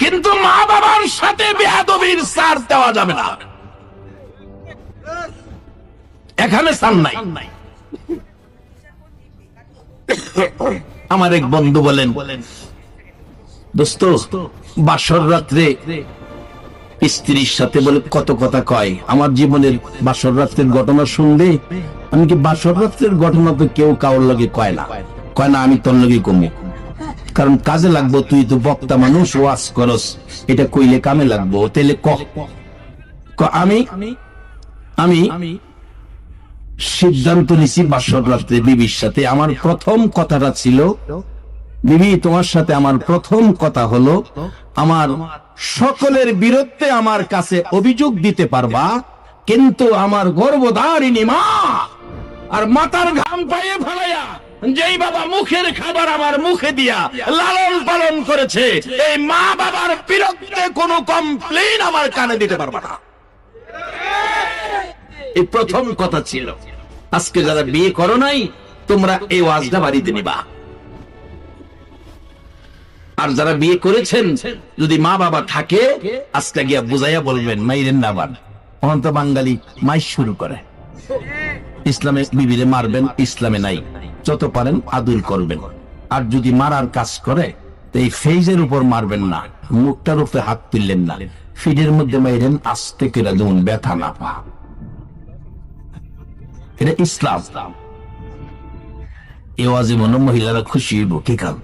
Speaker 1: কিন্তু মা বাবার সাথে বেয়াদবির ছাড় দেওয়া যাবে না, এখানে ছাড় নাই। আমার এক বন্ধু বলেন, দোস্ত বাসর রাত্রে স্ত্রীর সাথে বলে কত কথা কয়। আমার জীবনের বাসর রাত্রের ঘটনা শুনলে আমি কি, বাসর রাত্রের ঘটনা তো কেউ কারোর লগে কয় না, আমি তোর লগে কমে, কারণ কাজে লাগবো। তুই তো বক্তা মানুষ, ওয়াজ করস, এটা কইলে কামে লাগবো। তাহলে আমি সিদ্ধান্ত নিছি বাসর রাত্রে বিবির সাথে। আমার প্রথম কথাটা ছিল, বিবি তোমার সাথে আমার প্রথম কথা হলো, আমার সকলের বিরুদ্ধে আমার কাছে অভিযোগ দিতে পারবা, কিন্তু আমার গর্ভধারিণী মা আর মাথার ঘাম পায়ে ফেলাইয়া যেই বাবা মুখের খাবার আমার মুখে দিয়া লালন পালন করেছে, এই মা বাবার বিরুদ্ধে কোনো কমপ্লেইন আমার কানে দিতে পারবা না। এই প্রথম কথা ছিল। আজকে যারা বিয়ে করো নাই তোমরা এই ওয়াজটা বাড়িতে নিবা, আর যারা বিয়ে করেছেন যদি মা বাবা থাকে আজকে গিয়া বুঝাইয়া বলবেন, মাইরেন না। আবার অন্ত বাঙালি মাই শুরু করে, ইসলামে বিবিরে মারবেন, ইসলামে নাই। যত পারেন আদর করবেন। আর যদি মারার কাজ করে তো এই ফেজের উপর মারবেন না, মুখটার উপরে হাত তুললেন না, ফিডের মধ্যে মাইরেন আস্তে করে, যেমন ব্যথা না পা। এটা ইসলাম। এ ওয়াজে মনে মহিলারা খুশি হইব, কি কাম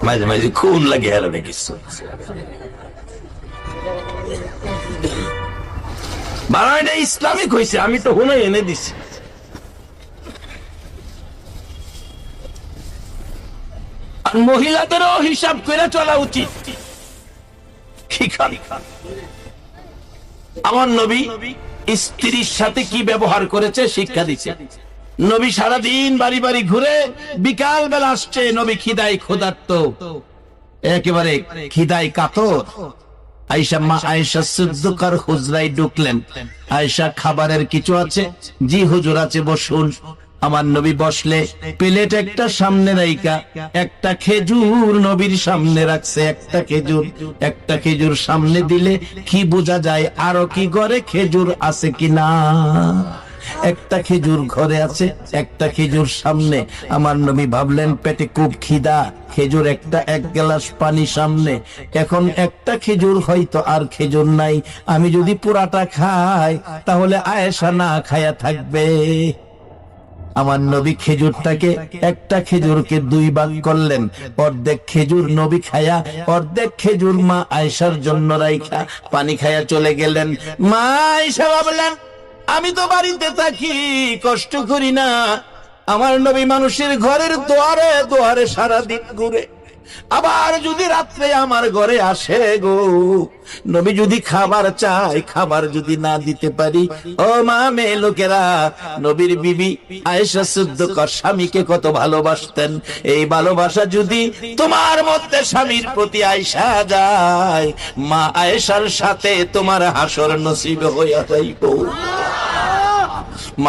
Speaker 1: মাঝে মাঝে খুন লাগে হারাবে কিছু। এটা ইসলামিক হয়েছে, আমি তো হুনে এনে দিছি। আর মহিলাদেরও হিসাব করে চলা উচিত। আমার নবী স্ত্রীর সাথে কি ব্যবহার করেছে শিক্ষা দিচ্ছে। নবী সারাদিন বাড়ি বাড়ি ঘুরে বিকাল বেলা আসছে, নবী খিদায় ক্ষুধার্ত, একেবারে খিদায় কাতর। আয়েশা, মা আয়েশা সিদ্দিকার হুজরায় ঢুকলেন। আয়েশা, খাবারের কিছু আছে? জি হুজুর আছে, বসুন। আমার নবী বসলে প্লেট একটা সামনে রাইকা একটা খেজুর নবীর সামনে রাখছে। একটা খেজুর সামনে দিলে কি বোঝা যায় আরো কি ঘরে খেজুর আছে কিনা? একটা খেজুর ঘরে আছে, একটা খেজুর সামনে। আমার নবী ভাবলেন পেটে খুব খিদা, খেজুর একটা, এক গ্লাস পানি সামনে। এখন একটা খেজুর হয়তো আর খেজুর নাই, আমি যদি পুরাটা খাই তাহলে আয়েশা না খায়া থাকবে। আমার নবী খেজুরটাকে, একটা খেজুরকে দুই ভাগ করলেন। অর্ধেক খেজুর নবী খায়া, অর্ধেক খেজুর মা আয়েশার জন্য রাইখা পানি খায়া চলে গেলেন। মা আয়েশা ভাবলেন আমি তো বাড়িতে থাকি, কষ্ট করি না। আমার নবী মানুষের ঘরের দুয়ারে দুয়ারে সারাদিন ঘুরে, আবার যদি রাত্রে আমার ঘরে আসে গো, নবী যদি খাবার চাই, খাবার যদি না দিতে পারি, ও মা মেয়ে লোকেরা, নবীর বিবি আয়েশা সিদ্দিকার স্বামীকে কত ভালোবাসতেন। এই ভালোবাসা যদি তোমার মধ্যে স্বামীর প্রতি আয়েশা যায়, মা আয়েশার সাথে তোমার হাসর নসিব হইয়া যাইব।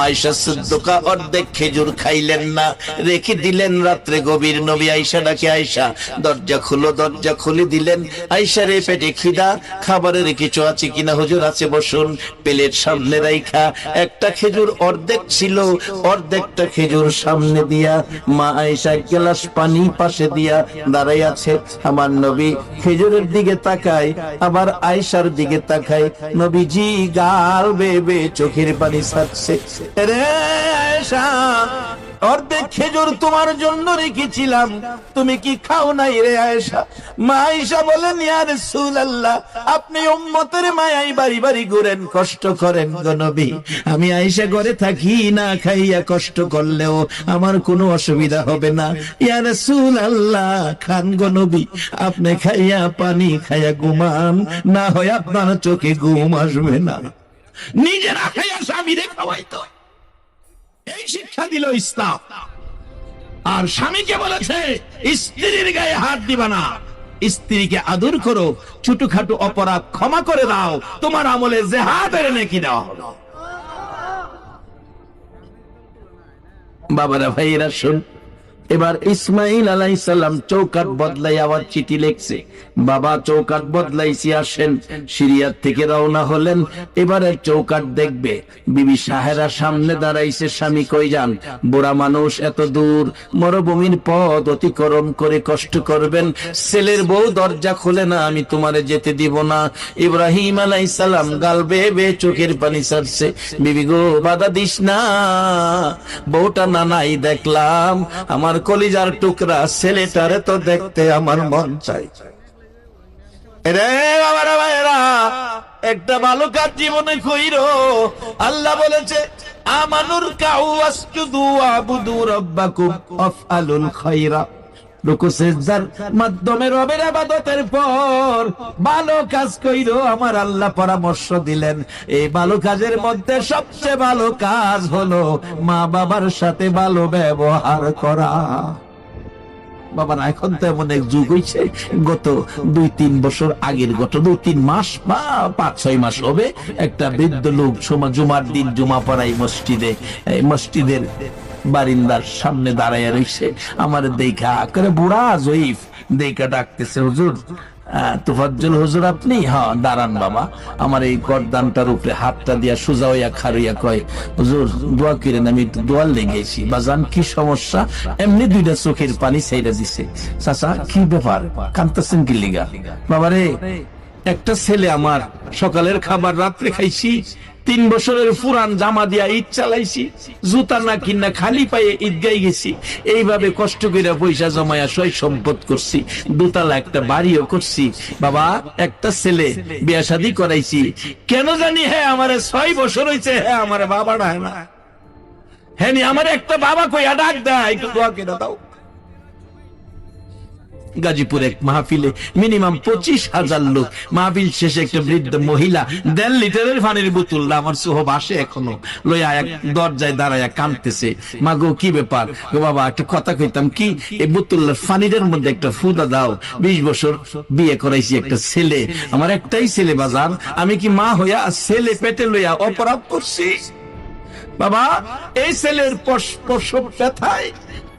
Speaker 1: আয়েশা সিদ্দিকা অর্ধেক খেজুর খাইলেন না, রেখে দিলেন রাত্রে গভীর। নবী আয়েশা ডাকে, আয়েশা দরজা খুলো, দরজা খুলে দিলেন। আয়েশা রে পেটে খিদা, খাবারের কিছু আছে কিনা? হুজুর আছে, বসুন। প্লেট সামনে রাইখা একটা খেজুর অর্ধেক ছিল, অর্ধেকটা খেজুর সামনে দিয়া মা আয়েশা এক গ্লাস পানি পাশে দিয়া দাঁড়াই আছে। আমার নবী খেজুরের দিকে তাকায়, আবার আয়েশার দিকে তাকায়। নবীজি গাল বেবে চোখের পানি ছাড়ছে। রে আয়েশা, অর্ধেক খেজুর তোমার জন্য রেখেছিলাম, তুমি কি খাও নাই রে আয়েশা? মা আয়েশা বলেন, ইয়া রাসূলুল্লাহ, আপনি উম্মতের মায়ায় বাড়ি বাড়ি ঘুরেন, কষ্ট করেন গো নবী। আমি আয়েশা ঘরে থাকি, না খাইয়া কষ্ট করলেও আমার কোনো অসুবিধা হবে না। ইয়া রাসূলুল্লাহ, খান গো নবী, আপনি খাইয়া পানি খাইয়া ঘুমান, না হয় আপনার চোখে ঘুম আসবে না। নিজেরা খাইয়া স্বামীরে খাওয়াইতো, এই শিক্ষা দিল ইসলাম। আর স্বামীকে বলেছে স্ত্রীর গায়ে হাত দিবা না, স্ত্রীকে আদর করো, ছোটখাটো অপরাধ ক্ষমা করে দাও, তোমার আমলে জিহাদের নেকি দেওয়া হলো। বাবারা ভাইয়েরা শুন, এবার ইসমাইল আলাইহিস সালাম চৌকাট বদলাই আবার চিঠি লিখছে। বাবা চৌকাট বদলাইছি, আসেন। সিরিয়ার থেকে রওনা হলেন, এবারে চৌকাট দেখবে। বিবি সাহেরা সামনে দাঁড়াইছে, স্বামী কই যান? বুড়া মানুষ, এত দূর মরুভূমির পথ অতিক্রম করে কষ্ট করবেন, ছেলের বউ দরজা খুলে না, আমি তোমারে যেতে দিব না। ইব্রাহিম আলাইহিস সালাম গাল বেয়ে বেয়ে চোখের পানি ছাড়ছে। বিবি গো, বাধা দিস না, বউটা নানাই দেখলাম, আমার কলিজার টুকরা ছেলেটারে তো দেখতে আমার মন চাই। রে বাবারা ভাইরা, একটা ভালো কাজ জীবনে কইরো। আল্লাহ বলেছে আমানুর কাউ ওয়াসজুদু ওয়াবুদু রাব্বাকুম আফআলুল খায়রা। রুকু সিজদার মাধ্যমে রবের ইবাদতের পর ভালো কাজ কইরো। আমার আল্লাহ পরামর্শ দিলেন, এই ভালো কাজের মধ্যে সবচেয়ে ভালো কাজ হলো মা বাবার সাথে ভালো ব্যবহার করা। বাবার এখন তো এমন এক যুগ হয়েছে, গত 2-3 বছর আগের, গত 2-3 মাস বা 5-6 মাস হবে, একটা বৃদ্ধ লোক জুমার দিন জুমা পড়াই মসজিদে, মসজিদের বারিন্দার সামনে দাঁড়াইয়া রয়েছে। আমার দেখা করে বুড়া জয়ীফ দেখা ডাকতেছে, হুজুর তোফাজ্জল হুজুর আপনি? হ্যাঁ দাঁড়ান বাবা। আমার এই গর্দানটার উপরে হাতটা দিয়া সোজা হইয়া খাড়িয়া কয়, হুজুর দোয়া করেন, আমি একটু দোয়ার লেগেছি। বাজান কি সমস্যা? এমনি দুইটা চোখের পানি ছাইড়া দিছে। চাচা কি ব্যাপার, কাঁদতেছেন কি লিগা? বাবারে একটা ছেলে আমার, সকালের খাবার রাত্রে খাইছি, 3 বছরের পুরান জামা দিয়া ঈদ চালাইছি, জুতা না কিনা খালি পায়ে ঈদগাই গেছি, এইভাবে কষ্ট করে পয়সা জমায়া সয় সম্পদ করছি, দোতলা একটা বাড়িও করছি। বাবা একটা ছেলে বিয়া শাদী করাইছি, কেন জানি হ্যাঁ আমারে 6 বছর হয়েছে, হ্যাঁ আমারে বাবা ডায় না, হ্যাঁ নি আমার একটা বাবা কইয়া ডাক দেয়, একটু দোয়া করে দাও। গাজীপুর এক মাহফিলে মিনিমাম 25,000 লোক, মাহফিল শেষে একটা বৃদ্ধ মহিলা 1.5 লিটারের পানির বোতল আমার চোহ বাসে এখনো লইয়া এক দরজায় দাঁড়াইয়া কাঁদতেছে। মা গো কি ব্যাপার? গো বাবা একটা কথা কইতাম কি, এই বোতলের পানির মধ্যে একটা ফুদা দাও, 20 বছর বিয়ে করাইছি, একটা ছেলে আমার, একটাই ছেলে বাজান, আমি কি মা হইয়া ছেলে পেটে লইয়া অপরাধ করছি? বাবা এই ছেলের প্রসব ব্যথায়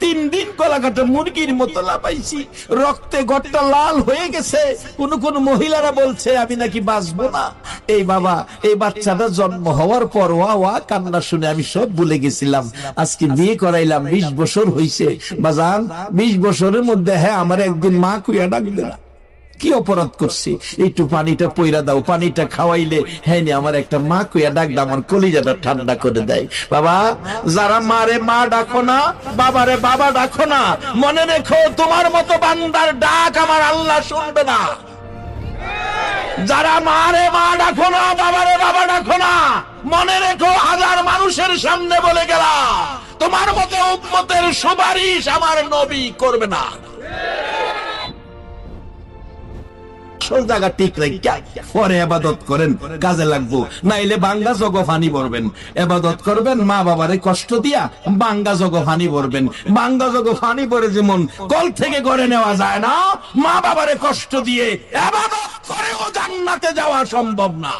Speaker 1: 3 দিন কলাকাটা মুরগির মতো লাপাইছি, রক্তে গটটা লাল হয়ে গেছে। কোন মহিলারা বলছে আমি নাকি বাঁচবো না। এই বাবা এই বাচ্চাটা জন্ম হওয়ার পর ওয়া কান্না শুনে আমি সব ভুলে গেছিলাম। আজকে বিয়ে করাইলাম, 20 বছর হইছে বাজান, 20 বছরের মধ্যে হ্যাঁ আমার একদিন মা কুইয়া ডাকবে না। কি অপরাধ করছি? একটু পানিটা পয়রা দাও, পানিটা খাওয়াইলে হ্যাঁ আমার একটা মা কইয়া ডাক দাও, আমার কলিজাটা ঠান্ডা করে দেয়। বাবা যারা মারে মা ডাকো না, বাবারে বাবা ডাকো না, মনে রেখো তোমার মতো বান্দার ডাক আমার আল্লাহ শুনবে না। যারা মারে মা ডাকো না, বাবারে বাবা ডাকো না, মনে রেখো 1000 মানুষের সামনে বলে গেলা তোমার মতো উম্মতের সুপারিশ আমার নবী করবে না। জায়গা ঠিক রাখা পরে ইবাদত করেন, কাজে লাগবো, নাইলে বাঙ্গা জগ ফানি ভরবেন। ইবাদত করবেন মা বাবারে কষ্ট দিয়া, বাঙ্গা জগ ফানি ভরবেন। বাঙ্গা জগ ফানি ভরে যেমন কল থেকে গড়ে নেওয়া যায় না, মা বাবারে কষ্ট দিয়ে ইবাদত করেও জান্নাতে যাওয়া সম্ভব না।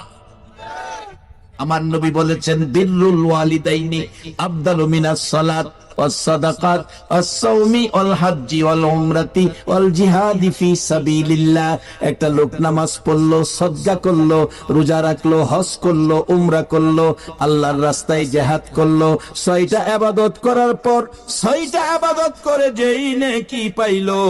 Speaker 1: আমার নবী বলেছেন বিররুল ওয়ালিদাইনি আফদালু মিনাস সালাত ওয়াস সাদাকাত ওয়াস সাওমি ওয়াল হজ্জি ওয়াল উমরাতি ওয়াল জিহাদি ফি সাবিলিল্লাহ। একটা লোক নামাজ পড়লো, সদকা করলো, রোজা রাখলো, হজ করলো, উমরা করলো, আল্লাহর রাস্তায় জিহাদ করলো, 6টা ইবাদত করার পর 6টা ইবাদত করে যেই নেকি পাইলো,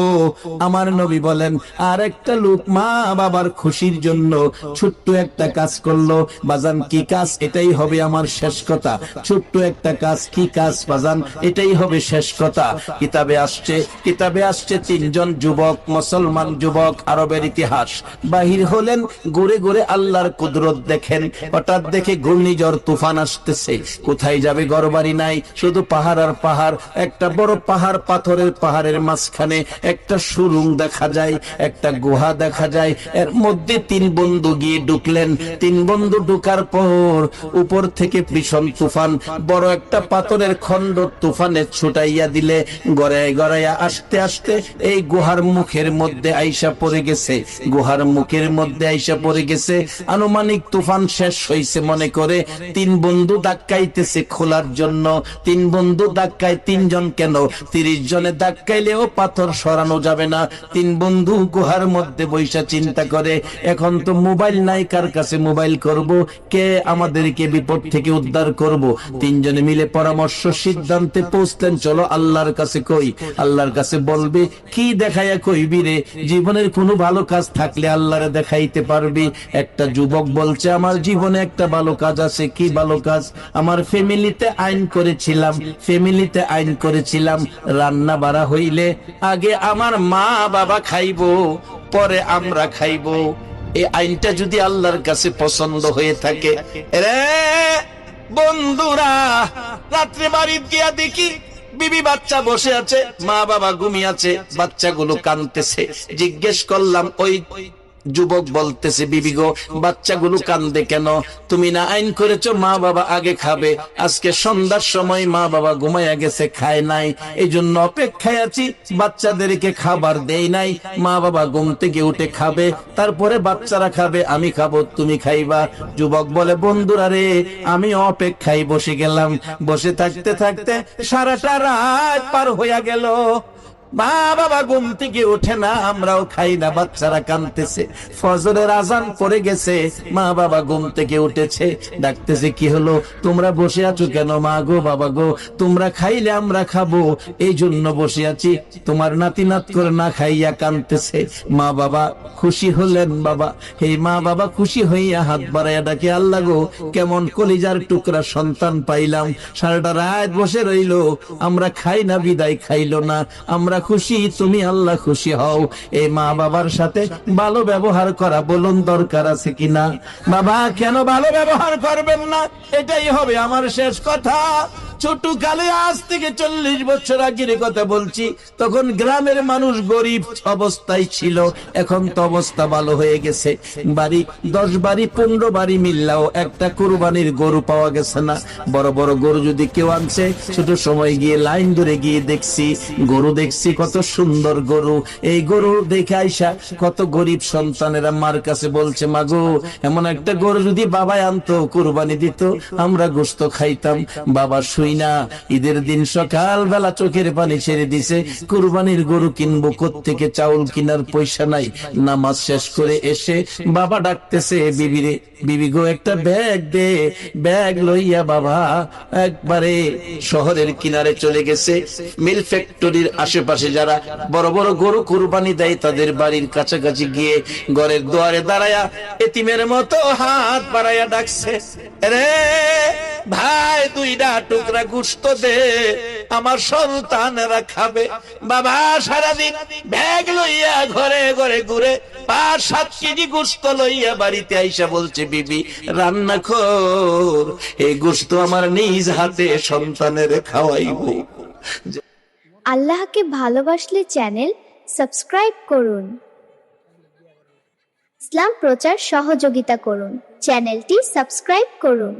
Speaker 1: আমার নবী বলেন আর একটা লোক মা বাবার খুশির জন্য ছোট্ট একটা কাজ করলো। বাজান কি কাজ? এটাই হবে আমার শেষ কথা। ছোট্ট একটা কাজ, কি কাজ বাজান? এটাই হবে শেষ কথা। কিতাবে আসছে 3 জন যুবক, মুসলমান যুবক, আরবের ইতিহাস, বাহির হলেন, ঘুরে ঘুরে আল্লাহর কুদরত দেখেন। হঠাৎ দেখে ঘূর্ণিঝড় তুফান আসতেছে, কোথায় যাবে ঘরবাড়ি নাই, শুধু পাহাড় আর পাহাড়। একটা বড় পাহাড়, পাথরের পাহাড়ের মাঝখানে একটা সুড়ঙ্গ দেখা যায়, একটা গুহা দেখা যায়। এর মধ্যে 3 বন্ধু গিয়ে ঢুকলেন। 3 বন্ধু ঢুকার পর উপর থেকে ভীষণ তুফান, বড় একটা পাথরের খন্ড তুফানে ছুটাইয়া দিলে গড়াইয়া গড়াইয়া আস্তে আস্তে এই গুহার মুখের মধ্যে আইসা পড়ে গেছে। গুহার মুখের মধ্যে আইসা পড়ে গেছে। আনুমানিক তুফান শেষ হইছে মনে করে 3 বন্ধু ধাক্কাইতেছে খোলার জন্য। 3 বন্ধু ধাক্কায়, 3 জন কেন 30 জনে ধাক্কাইলেও পাথর সরানো যাবে না। 3 বন্ধু গুহার মধ্যে বৈশা চিন্তা করে, এখন তো মোবাইল নাই, কার কাছে মোবাইল করব, কে আমাদেরকে বিপদ থেকে উদ্ধার করব। 3 জনে মিলে পরামর্শ সিদ্ধান্তে পৌঁছলেন, চলো আল্লাহর কাছে কই। আল্লাহর কাছে বলবে কি দেখাইয়া কইবি রে? জীবনের কোনো ভালো কাজ থাকলে আল্লাহরে দেখাইতে পারবি। একটা যুবক বলছে, আমার জীবনে একটা ভালো কাজ আছে। কি ভালো কাজ? আমার ফ্যামিলিতে আইন করেছিলাম রান্না বাড়া হইলে আগে আমার মা বাবা খাইবো, পরে আমরা খাইবো। এই আইনটা যদি আল্লাহর কাছে পছন্দ হয়ে থাকে, রে বন্ধুরা, রাত্রে বাড়ি গিয়া দেখি বিবি বাচ্চা বসে আছে, মা বাবা ঘুমিয়ে আছে, বাচ্চাগুলো কাঁদতেছে। জিজ্ঞেস করলাম, ওই যুবক বলতেছে, বিবি গো বাচ্চাগুলো কান্দে কেন? তুমি না আইন করেছো মা বাবা আগে খাবে, আজকে সন্ধ্যার সময় মা বাবা ঘুমাইয়া গেছে, খায় নাই, এই জন্য অপেক্ষায় আছি, বাচ্চাদেরকে খাবার দেই নাই। মা বাবা ঘুম থেকে উঠে খাবে, তারপরে বাচ্চারা খাবে, আমি খাবো, তুমি খাইবা। যুবক বলে, বন্ধুরা রে, আমি অপেক্ষায় বসে গেলাম। বসে থাকতে থাকতে সারাটা রাত পার হইয়া গেল। মা বাবা ঘুম থেকে ওঠে না, আমরাও খাই না, বাচ্চারা কাঁদতেছে। ফজরের আজান পড়ে গেছে, মা বাবা ঘুম থেকে উঠেছে, ডাকতেছে কি হলো, তোমরা বসে আছো কেন? মা গো বাবা গো, তোমরা খাইলে আমরা খাবো, এই জন্য বসে আছি। তোমার নাতি নাত করে না খাইয়া কাঁদতেছে। মা বাবা খুশি হলেন। বাবা, এই মা বাবা খুশি হইয়া হাত বাড়াইয়া ডাকে, আল্লাহ গো, কেমন কলিজার টুকরা সন্তান পাইলাম, সারাটা রাত বসে রইল, আমরা খাই না বিদায় খাইলো না, আমরা খুশি, তুমি আল্লাহ খুশি হও। এই মা বাবার সাথে ভালো ব্যবহার করা বলুন দরকার আছে কিনা? বাবা কেন ভালো ব্যবহার করবেন না? এটাই হবে আমার শেষ কথা। ছোট কালে, আজ থেকে 40 বছর আগের কথা বলছি, তখন গ্রামের মানুষ গরিব অবস্থায় ছিল, এখন তো অবস্থা ভালো হয়ে গেছে। বাড়ি 10 বাড়ি 15 বাড়ি মিললেও একটা কুরবানির গরু পাওয়া গেছে না। বড় বড় গরু যদি কেউ আনছে, ছোট সময় গিয়ে লাইন ধরে গিয়ে দেখছি, গরু দেখছি কত সুন্দর গরু। এই গরু দেখে আইসা কত গরিব সন্তানেরা মার কাছে বলছে, মাগো, এমন একটা গরু যদি বাবাই আনতো, কুরবানি দিত, আমরা গোশত খাইতাম। বাবা শুই না, ঈদের দিন সকাল বেলা চোখের পানি ছেড়ে দিছে, কুরবানির গরু কিনবো কোত্থেকে, চাউল কিনার পয়সা নাই। নামাজ শেষ করে এসে বাবা ডাকতেছে, বিবিরে, বিবি গো, একটা ব্যাগ দে। ব্যাগ লইয়া বাবা একবারে শহরের কিনারে চলে গেছে। মিল ফ্যাক্টরির আশেপাশে যারা বড় বড় গরু কুরবানি দেয়, তাদের বাড়ির কাছাকাছি গিয়ে ঘরের দুয়ারে দাঁড়ায়া এতিমের মতো হাত বাড়াইয়া ডাকছে, রে ভাই, 2টা টুকরা গোশত দে, আমার সন্তানরা খাবে। বাবা সারাদিন ব্যাগ লইয়া ঘরে ঘরে ঘুরে 5-7 কেজি গোশত লইয়া বাড়িতে আইসা বলছে, বিবি রান্না কর, এই গোশত আমার নিজ হাতে সন্তানের খাওয়াইব।
Speaker 2: আল্লাহকে ভালোবাসলে চ্যানেল সাবস্ক্রাইব করুন, ইসলাম প্রচার সহযোগিতা করুন, চ্যানেলটি সাবস্ক্রাইব করুন।